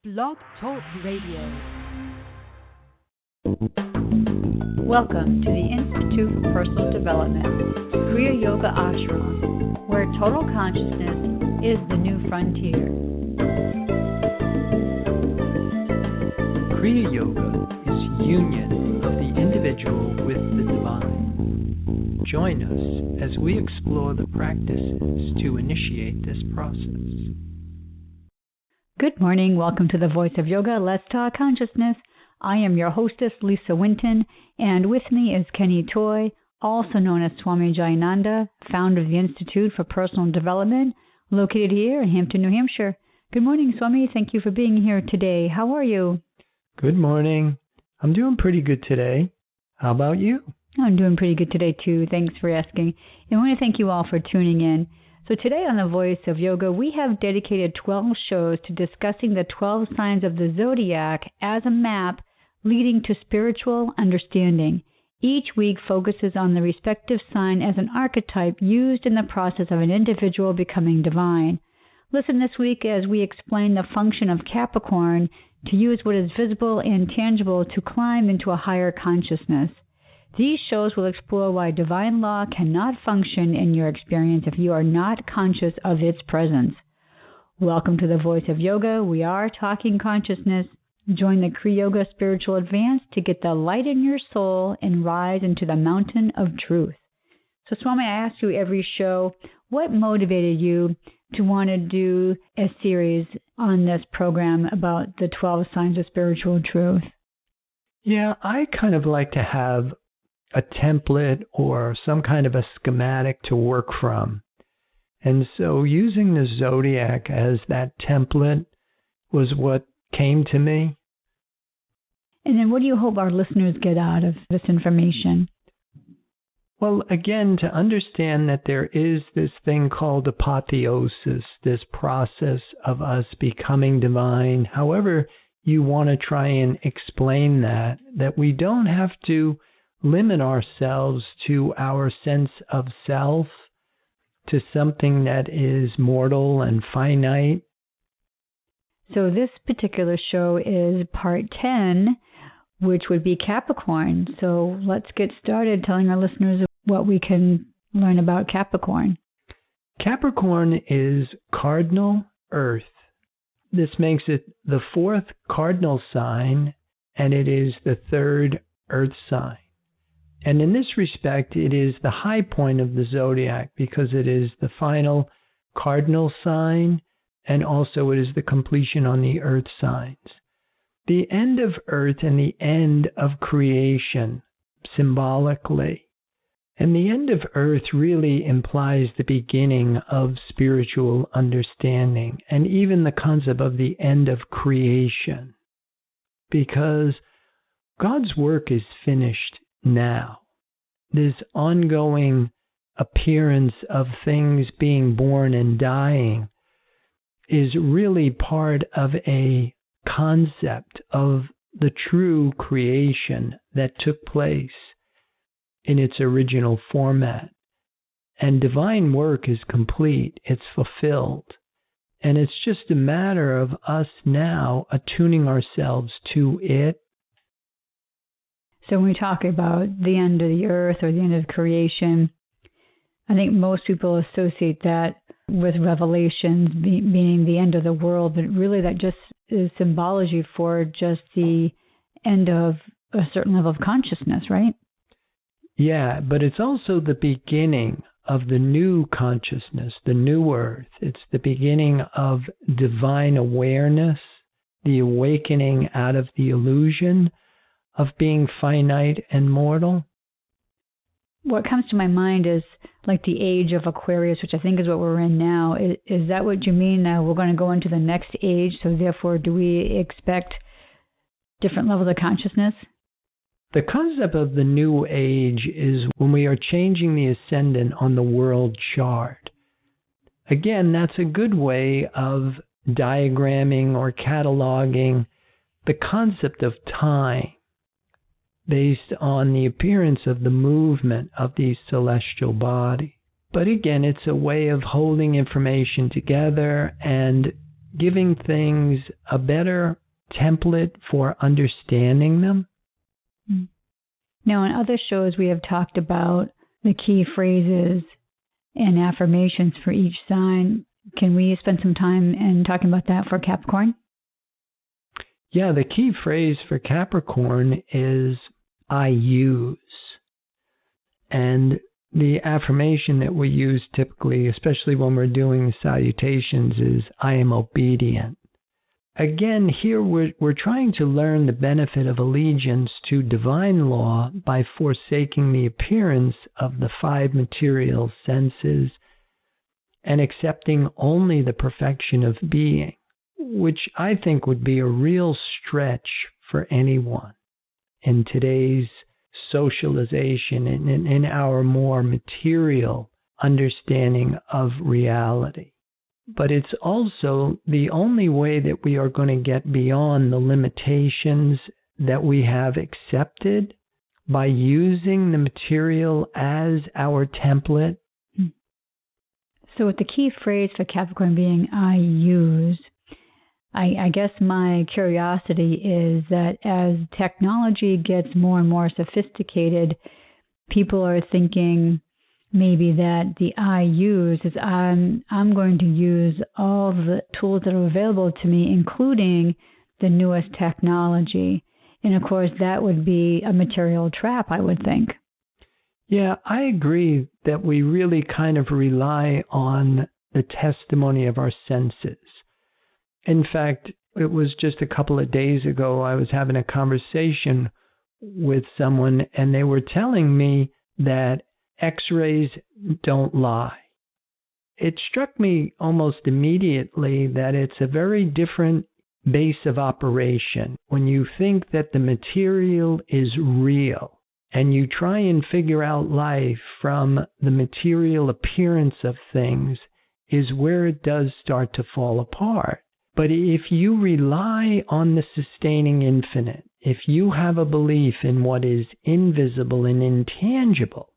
Blog Talk Radio. Welcome to the Institute for Personal Development, Kriya Yoga Ashram, where total consciousness is the new frontier. Kriya Yoga is union of the individual with the divine. Join us as we explore the practices to initiate this process. Good morning. Welcome to the Voice of Yoga. Let's Talk Consciousness. I am your hostess, Lisa Winton, and with me is Kenny Toy, also known as Swami Jayananda, founder of the Institute for Personal Development, located here in Hampton, New Hampshire. Good morning, Swami. Thank you for being here today. How are you? Good morning. I'm doing pretty good today. How about you? I'm doing pretty good today, too. Thanks for asking. And I want to thank you all for tuning in. So today on the Voice of Yoga, we have dedicated 12 shows to discussing the 12 signs of the Zodiac as a map leading to spiritual understanding. Each week focuses on the respective sign as an archetype used in the process of an individual becoming divine. Listen this week as we explain the function of Capricorn to use what is visible and tangible to climb into a higher consciousness. These shows will explore why divine law cannot function in your experience if you are not conscious of its presence. Welcome to the Voice of Yoga. We are talking consciousness. Join the Kriya Yoga Spiritual Advance to get the light in your soul and rise into the mountain of truth. So, Swami, I ask you every show, what motivated you to want to do a series on this program about the 12 signs of spiritual truth? Yeah, I kind of like to have a template or some kind of a schematic to work from. And so using the Zodiac as that template was what came to me. And then what do you hope our listeners get out of this information? Well, again, to understand that there is this thing called apotheosis, this process of us becoming divine, however you want to try and explain that we don't have to limit ourselves to our sense of self, to something that is mortal and finite. So this particular show is part 10, which would be Capricorn. So let's get started telling our listeners what we can learn about Capricorn. Capricorn is cardinal Earth. This makes it the fourth cardinal sign, and it is the third Earth sign. And in this respect, it is the high point of the Zodiac because it is the final cardinal sign, and also it is the completion on the Earth signs. The end of Earth and the end of creation, symbolically. And the end of Earth really implies the beginning of spiritual understanding, and even the concept of the end of creation. Because God's work is finished now. This ongoing appearance of things being born and dying is really part of a concept of the true creation that took place in its original format. And divine work is complete, it's fulfilled. And it's just a matter of us now attuning ourselves to it. So when we talk about the end of the earth or the end of creation, I think most people associate that with Revelations meaning the end of the world, but really that just is symbology for just the end of a certain level of consciousness, right? Yeah, but it's also the beginning of the new consciousness, the new earth. It's the beginning of divine awareness, the awakening out of the illusion of being finite and mortal. What comes to my mind is like the age of Aquarius, which I think is what we're in now. Is that what you mean? We're going to go into the next age, so therefore do we expect different levels of consciousness? The concept of the new age is when we are changing the ascendant on the world chart. Again, that's a good way of diagramming or cataloging the concept of time based on the appearance of the movement of these celestial bodies. But again, it's a way of holding information together and giving things a better template for understanding them. Now, in other shows, we have talked about the key phrases and affirmations for each sign. Can we spend some time in talking about that for Capricorn? Yeah, the key phrase for Capricorn is I use. And the affirmation that we use typically, especially when we're doing salutations, is I am obedient. Again, here we're trying to learn the benefit of allegiance to divine law by forsaking the appearance of the five material senses and accepting only the perfection of being, which I think would be a real stretch for anyone in today's socialization and in our more material understanding of reality. But it's also the only way that we are going to get beyond the limitations that we have accepted by using the material as our template. So with the key phrase for Capricorn being I use, I guess my curiosity is that as technology gets more and more sophisticated, people are thinking maybe that the I use is I'm going to use all the tools that are available to me, including the newest technology. And of course, that would be a material trap, I would think. Yeah, I agree that we really kind of rely on the testimony of our senses. In fact, it was just a couple of days ago, I was having a conversation with someone, and they were telling me that X-rays don't lie. It struck me almost immediately that it's a very different base of operation. When you think that the material is real and you try and figure out life from the material appearance of things, is where it does start to fall apart. But if you rely on the sustaining infinite, if you have a belief in what is invisible and intangible,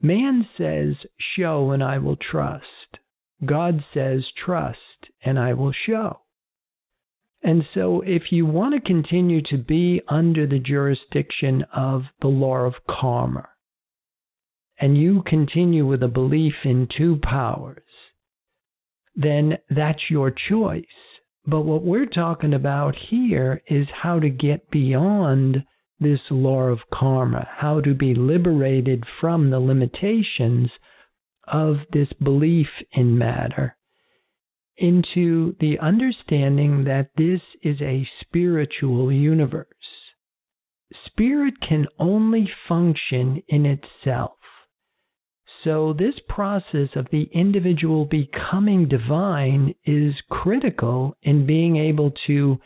man says, show and I will trust. God says, trust and I will show. And so if you want to continue to be under the jurisdiction of the law of karma, and you continue with a belief in two powers, then that's your choice. But what we're talking about here is how to get beyond this law of karma, how to be liberated from the limitations of this belief in matter into the understanding that this is a spiritual universe. Spirit can only function in itself. So this process of the individual becoming divine is critical in being able to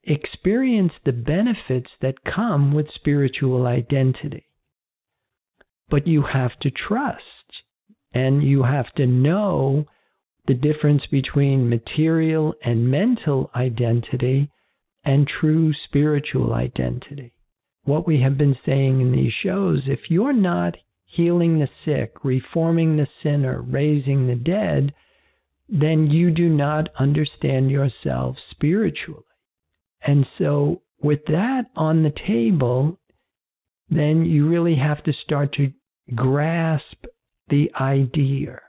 experience the benefits that come with spiritual identity. But you have to trust, and you have to know the difference between material and mental identity and true spiritual identity. What we have been saying in these shows, if you're not healing the sick, reforming the sinner, raising the dead, then you do not understand yourself spiritually. And so with that on the table, then you really have to start to grasp the idea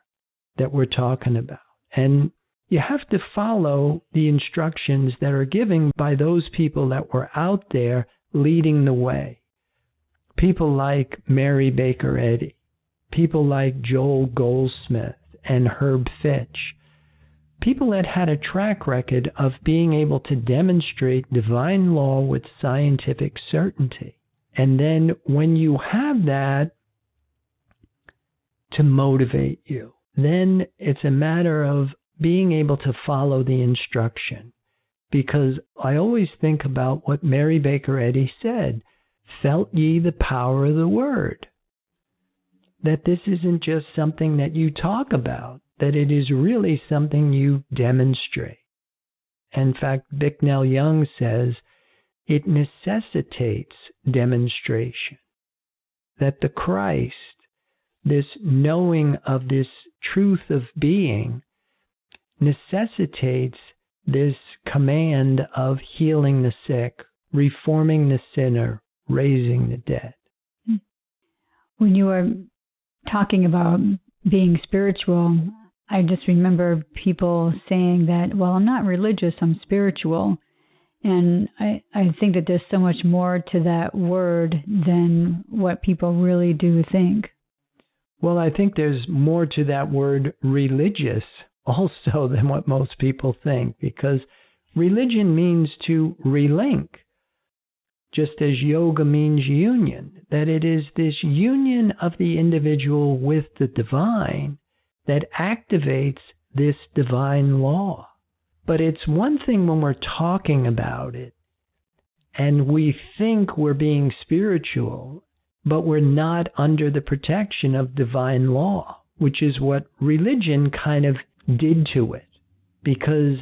that we're talking about. And you have to follow the instructions that are given by those people that were out there leading the way. People like Mary Baker Eddy, people like Joel Goldsmith and Herb Fitch, people that had a track record of being able to demonstrate divine law with scientific certainty. And then when you have that to motivate you, then it's a matter of being able to follow the instruction. Because I always think about what Mary Baker Eddy said, felt ye the power of the word. That this isn't just something that you talk about, that it is really something you demonstrate. In fact, Bicknell Young says it necessitates demonstration. That the Christ, this knowing of this truth of being, necessitates this command of healing the sick, reforming the sinner, raising the dead. When you were talking about being spiritual, I just remember people saying that, well, I'm not religious, I'm spiritual. And I think that there's so much more to that word than what people really do think. Well, I think there's more to that word religious also than what most people think, because religion means to relink, just as yoga means union, that it is this union of the individual with the divine that activates this divine law. But it's one thing when we're talking about it and we think we're being spiritual, but we're not under the protection of divine law, which is what religion kind of did to it, because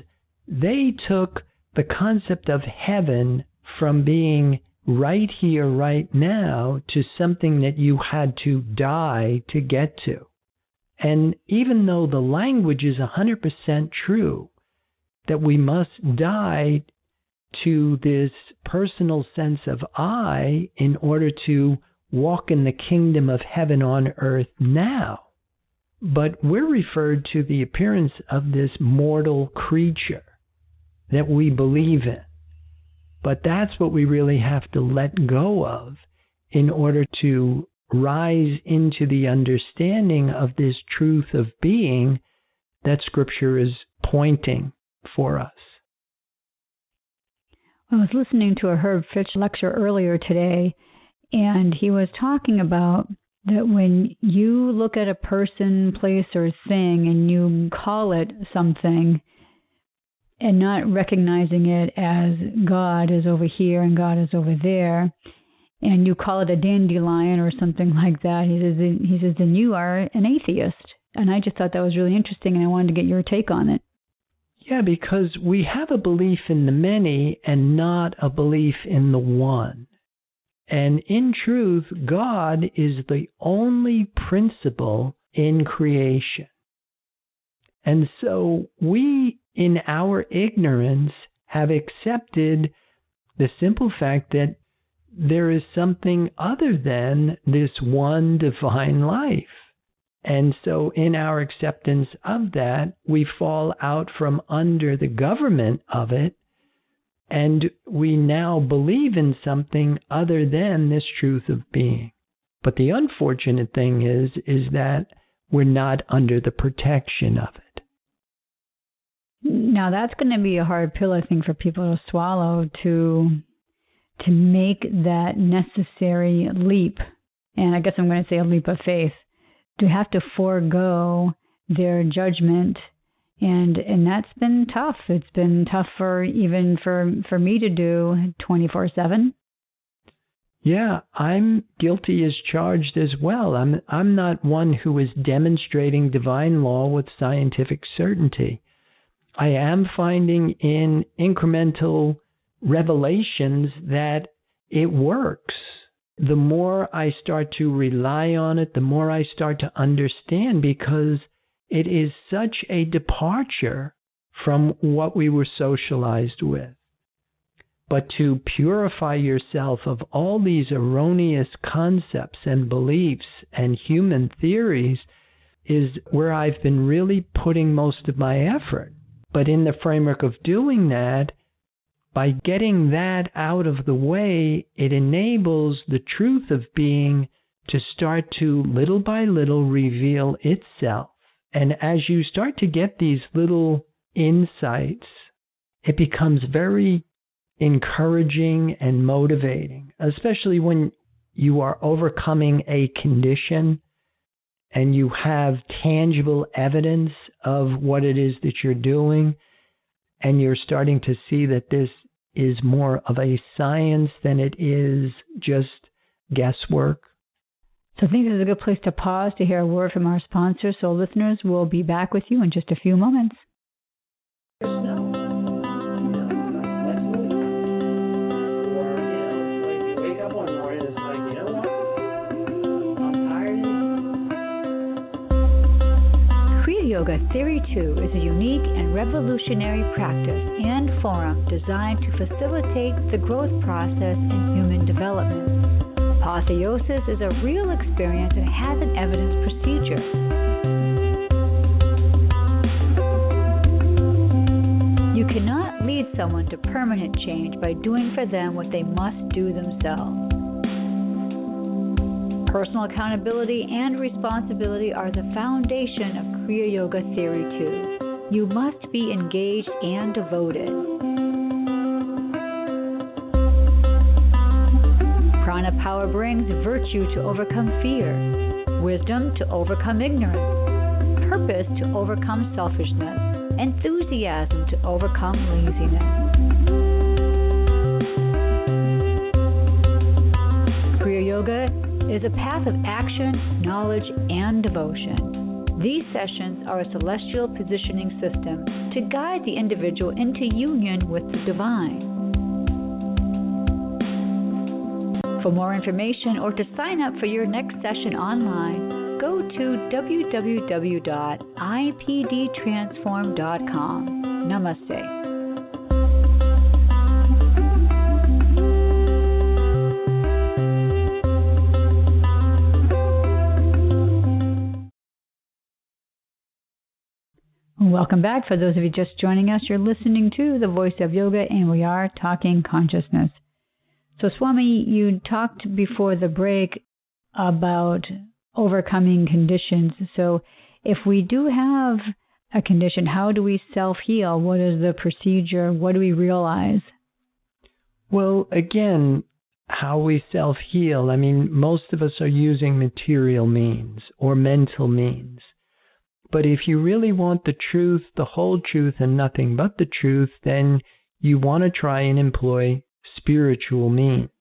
they took the concept of heaven from being right here, right now, to something that you had to die to get to. And even though the language is 100% true, that we must die to this personal sense of I in order to walk in the kingdom of heaven on earth now. But we're referred to the appearance of this mortal creature that we believe in. But that's what we really have to let go of in order to rise into the understanding of this truth of being that Scripture is pointing for us. I was listening to a Herb Fitch lecture earlier today, and he was talking about that when you look at a person, place, or thing and you call it something and not recognizing it as God is over here and God is over there, and you call it a dandelion or something like that, he says, then you are an atheist. And I just thought that was really interesting, and I wanted to get your take on it. Yeah, because we have a belief in the many and not a belief in the one. And in truth, God is the only principle in creation. And so we, in our ignorance, have accepted the simple fact that there is something other than this one divine life. And so in our acceptance of that, we fall out from under the government of it, and we now believe in something other than this truth of being. But the unfortunate thing is that we're not under the protection of it. Now, that's going to be a hard pill, I think, for people to swallow, to make that necessary leap. And I guess I'm going to say a leap of faith, to have to forego their judgment. And that's been tough. It's been tough for me to do 24/7. Yeah, I'm guilty as charged as well. I'm not one who is demonstrating divine law with scientific certainty. I am finding in incremental revelations that it works. The more I start to rely on it, the more I start to understand, because it is such a departure from what we were socialized with. But to purify yourself of all these erroneous concepts and beliefs and human theories is where I've been really putting most of my effort. But in the framework of doing that, by getting that out of the way, it enables the truth of being to start to little by little reveal itself. And as you start to get these little insights, it becomes very encouraging and motivating, especially when you are overcoming a condition and you have tangible evidence of what it is that you're doing, and you're starting to see that this is more of a science than it is just guesswork. So I think this is a good place to pause to hear a word from our sponsor. So listeners, we'll be back with you in just a few moments. Kriya Yoga Theory 2 is a unique and revolutionary practice and forum designed to facilitate the growth process in human development. Apotheosis is a real experience and has an evidence procedure. You cannot lead someone to permanent change by doing for them what they must do themselves. Personal accountability and responsibility are the foundation of Kriya Yoga Theory 2. You must be engaged and devoted. Prana power brings virtue to overcome fear, wisdom to overcome ignorance, purpose to overcome selfishness, enthusiasm to overcome laziness. Kriya Yoga is a path of action, knowledge, and devotion. These sessions are a celestial positioning system to guide the individual into union with the divine. For more information or to sign up for your next session online, go to www.ipdtransform.com. Namaste. Welcome back. For those of you just joining us, you're listening to The Voice of Yoga, and we are talking consciousness. So, Swami, you talked before the break about overcoming conditions. So, if we do have a condition, how do we self-heal? What is the procedure? What do we realize? Well, again, how we self-heal, I mean, most of us are using material means or mental means. But if you really want the truth, the whole truth, and nothing but the truth, then you want to try and employ spiritual means.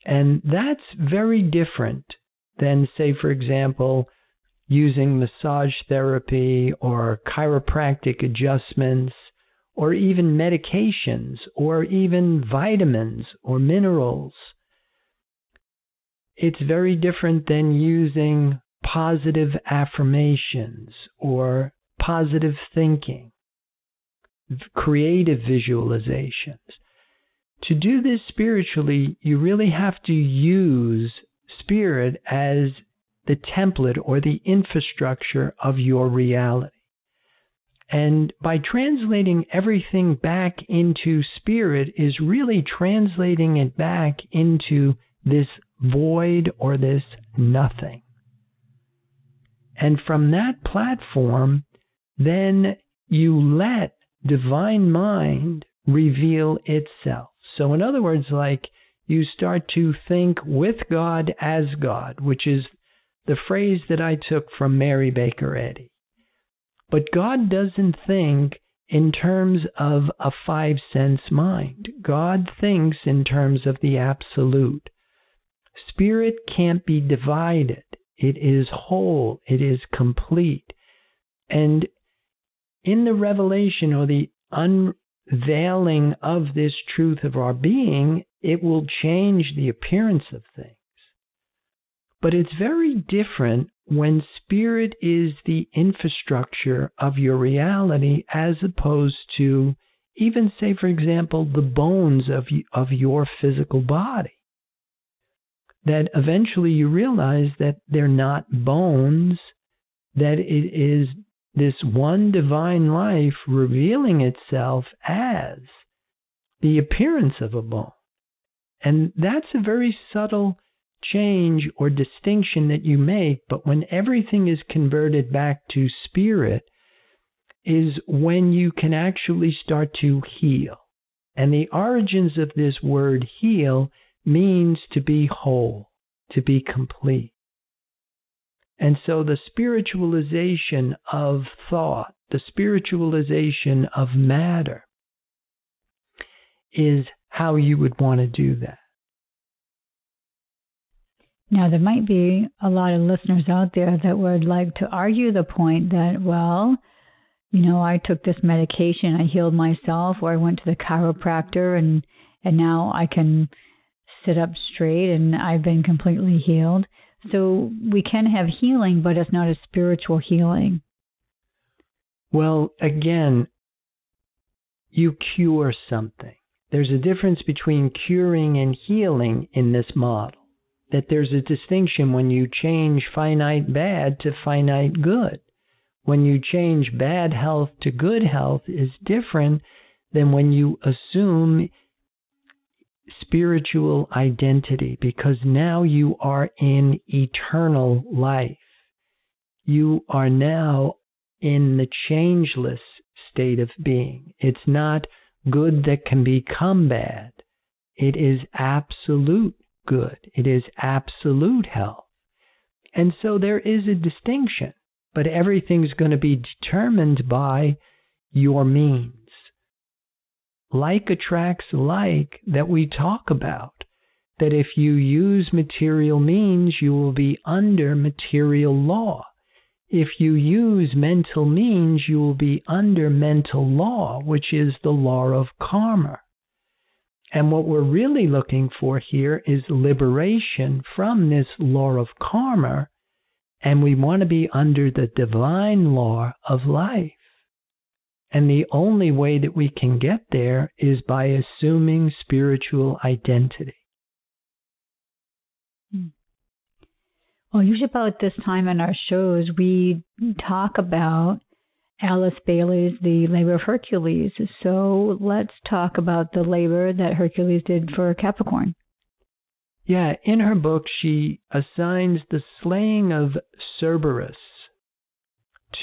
And that's very different than, say, for example, using massage therapy or chiropractic adjustments or even medications or even vitamins or minerals. It's very different than using positive affirmations or positive thinking, creative visualizations. To do this spiritually, you really have to use spirit as the template or the infrastructure of your reality. And by translating everything back into spirit is really translating it back into this void or this nothing. And from that platform, then you let divine mind reveal itself. So in other words, like you start to think with God as God, which is the phrase that I took from Mary Baker Eddy. But God doesn't think in terms of a five-sense mind. God thinks in terms of the absolute. Spirit can't be divided. It is whole. It is complete. And in the revelation or the unveiling of this truth of our being, it will change the appearance of things. But it's very different when spirit is the infrastructure of your reality as opposed to even, say, for example, the bones of your physical body. That eventually you realize that they're not bones, that it is this one divine life revealing itself as the appearance of a bone. And that's a very subtle change or distinction that you make, but when everything is converted back to spirit is when you can actually start to heal. And the origins of this word heal means to be whole, to be complete. And so the spiritualization of thought, the spiritualization of matter is how you would want to do that. Now, there might be a lot of listeners out there that would like to argue the point that, well, I took this medication, I healed myself, or I went to the chiropractor and now I can sit up straight and I've been completely healed. So we can have healing, but it's not a spiritual healing. Well, again, you cure something. There's a difference between curing and healing in this model. That there's a distinction when you change finite bad to finite good. When you change bad health to good health is different than when you assume spiritual identity, because now you are in eternal life. You are now in the changeless state of being. It's not good that can become bad. It is absolute good. It is absolute health. And so there is a distinction, but everything's going to be determined by your means. Like attracts like that we talk about, that if you use material means, you will be under material law. If you use mental means, you will be under mental law, which is the law of karma. And what we're really looking for here is liberation from this law of karma, and we want to be under the divine law of life. And the only way that we can get there is by assuming spiritual identity. Well, usually about this time in our shows, we talk about Alice Bailey's The Labor of Hercules. So let's talk about the labor that Hercules did for Capricorn. Yeah, in her book, she assigns the slaying of Cerberus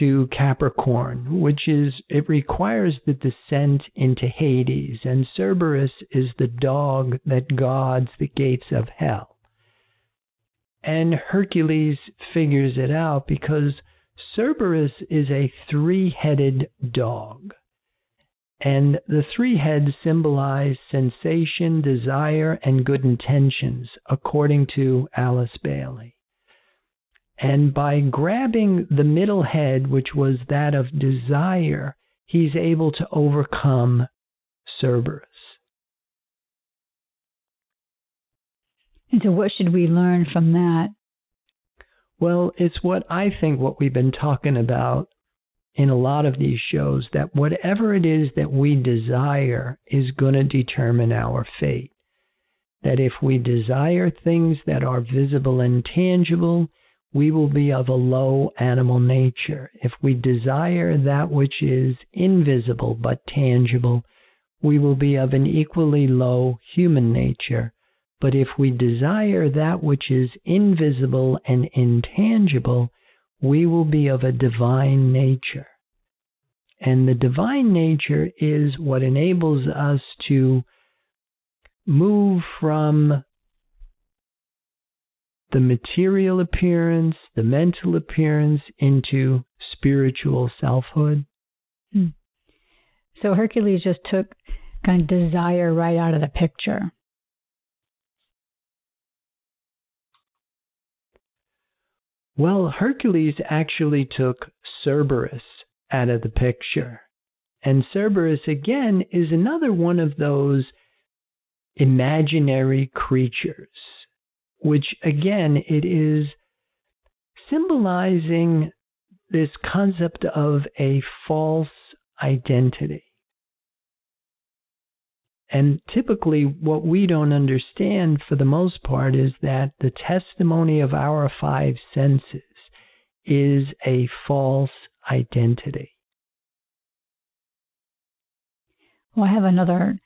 to Capricorn, which is, it requires the descent into Hades, and Cerberus is the dog that guards the gates of hell. And Hercules figures it out because Cerberus is a three-headed dog. And the three heads symbolize sensation, desire, and good intentions, according to Alice Bailey. And by grabbing the middle head, which was that of desire, he's able to overcome Cerberus. And so what should we learn from that? Well, it's what I think what we've been talking about in a lot of these shows, that whatever it is that we desire is going to determine our fate. That if we desire things that are visible and tangible, we will be of a low animal nature. If we desire that which is invisible but tangible, we will be of an equally low human nature. But if we desire that which is invisible and intangible, we will be of a divine nature. And the divine nature is what enables us to move from the material appearance, the mental appearance, into spiritual selfhood. So Hercules just took kind of desire right out of the picture. Well, Hercules actually took Cerberus out of the picture. And Cerberus, again, is another one of those imaginary creatures, which, again, it is symbolizing this concept of a false identity. And typically what we don't understand for the most part is that the testimony of our five senses is a false identity. Well, I have another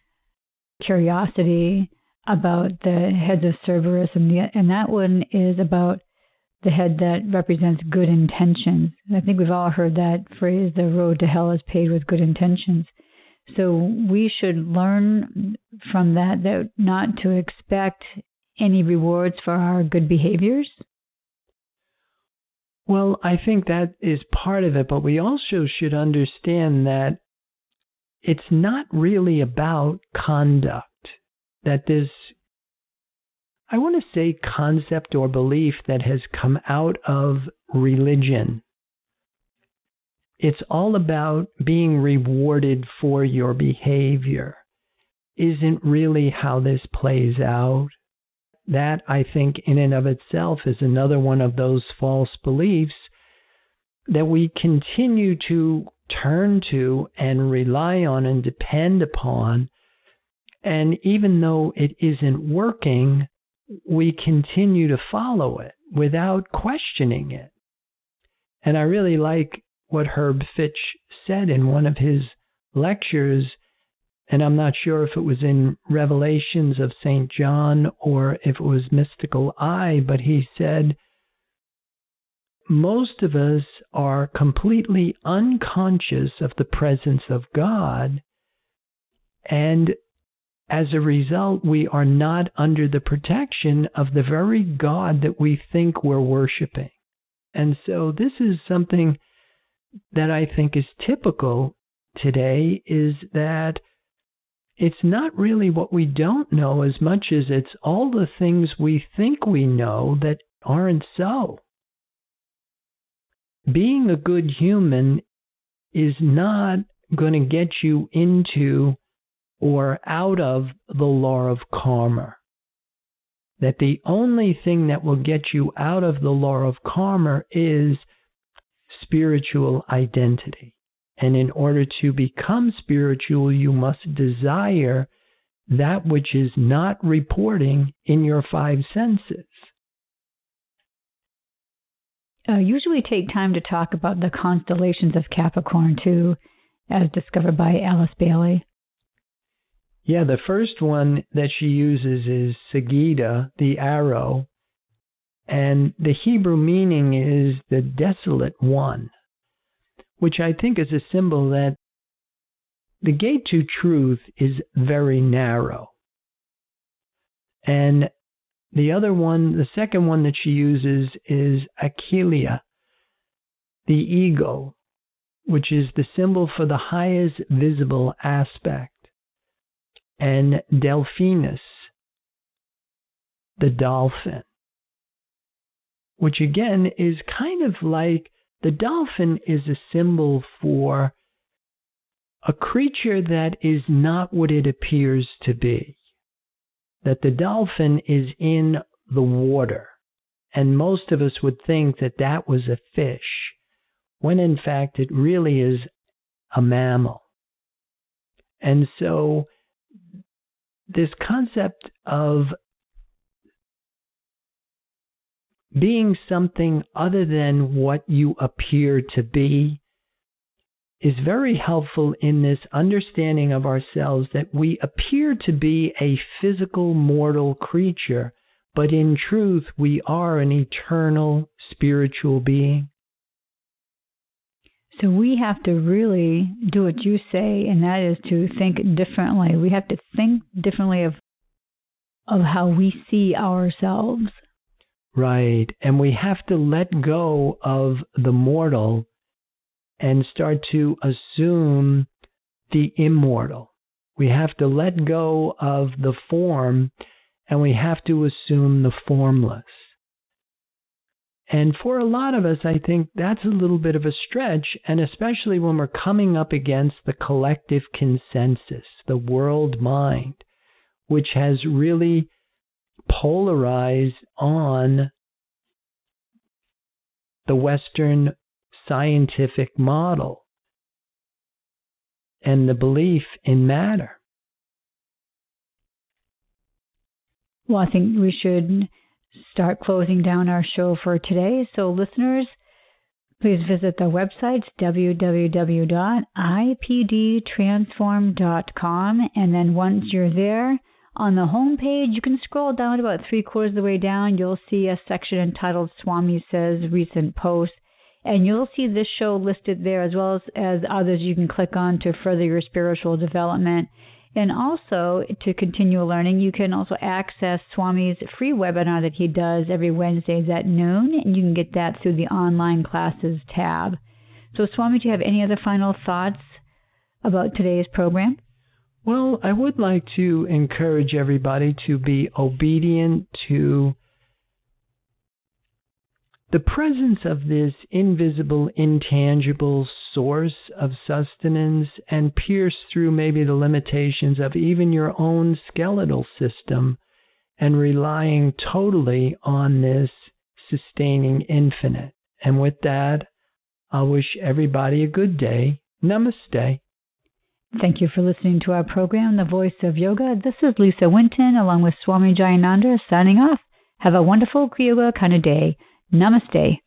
curiosity about the heads of Cerberus, and that one is about the head that represents good intentions. I think we've all heard that phrase, the road to hell is paved with good intentions. So we should learn from that not to expect any rewards for our good behaviors. Well, I think that is part of it, but we also should understand that it's not really about conduct. That this, I want to say, concept or belief that has come out of religion. It's all about being rewarded for your behavior. Isn't really how this plays out. That, I think, in and of itself is another one of those false beliefs that we continue to turn to and rely on and depend upon. And even though it isn't working, we continue to follow it without questioning it. And I really like what Herb Fitch said in one of his lectures, and I'm not sure if it was in Revelations of St. John or if it was Mystical Eye, but he said, most of us are completely unconscious of the presence of God, and as a result, we are not under the protection of the very God that we think we're worshiping. And so this is something that I think is typical today, is that it's not really what we don't know as much as it's all the things we think we know that aren't so. Being a good human is not going to get you into or out of the law of karma. That the only thing that will get you out of the law of karma is spiritual identity. And in order to become spiritual, you must desire that which is not reporting in your five senses. Usually take time to talk about the constellations of Capricorn too, as discovered by Alice Bailey. Yeah, the first one that she uses is Sagita, the arrow, and the Hebrew meaning is the desolate one, which I think is a symbol that the gate to truth is very narrow. And the other one, the second one that she uses is Achillea, the eagle, which is the symbol for the highest visible aspect, and Delphinus, the dolphin, which again is kind of like the dolphin is a symbol for a creature that is not what it appears to be. That the dolphin is in the water, and most of us would think that that was a fish, when in fact it really is a mammal. And so this concept of being something other than what you appear to be is very helpful in this understanding of ourselves, that we appear to be a physical mortal creature, but in truth we are an eternal spiritual being. So we have to really do what you say, and that is to think differently. We have to think differently of how we see ourselves. Right, and we have to let go of the mortal and start to assume the immortal. We have to let go of the form, and we have to assume the formless. And for a lot of us, I think that's a little bit of a stretch, and especially when we're coming up against the collective consensus, the world mind, which has really polarized on the Western scientific model and the belief in matter. Well, I think we should start closing down our show for today. So listeners, please visit the websites www.ipdtransform.com, and then once you're there, on the home page, you can scroll down about 3/4 of the way down. You'll see a section entitled Swami Says Recent Posts, and you'll see this show listed there, as well as others you can click on to further your spiritual development. And also, to continue learning, you can also access Swami's free webinar that he does every Wednesdays at noon, and you can get that through the online classes tab. So, Swami, do you have any other final thoughts about today's program? Well, I would like to encourage everybody to be obedient to the presence of this invisible, intangible source of sustenance, and pierce through maybe the limitations of even your own skeletal system, and relying totally on this sustaining infinite. And with that, I wish everybody a good day. Namaste. Thank you for listening to our program, The Voice of Yoga. This is Lisa Winton, along with Swami Jayananda, signing off. Have a wonderful Kriya Yoga kind of day. Namaste.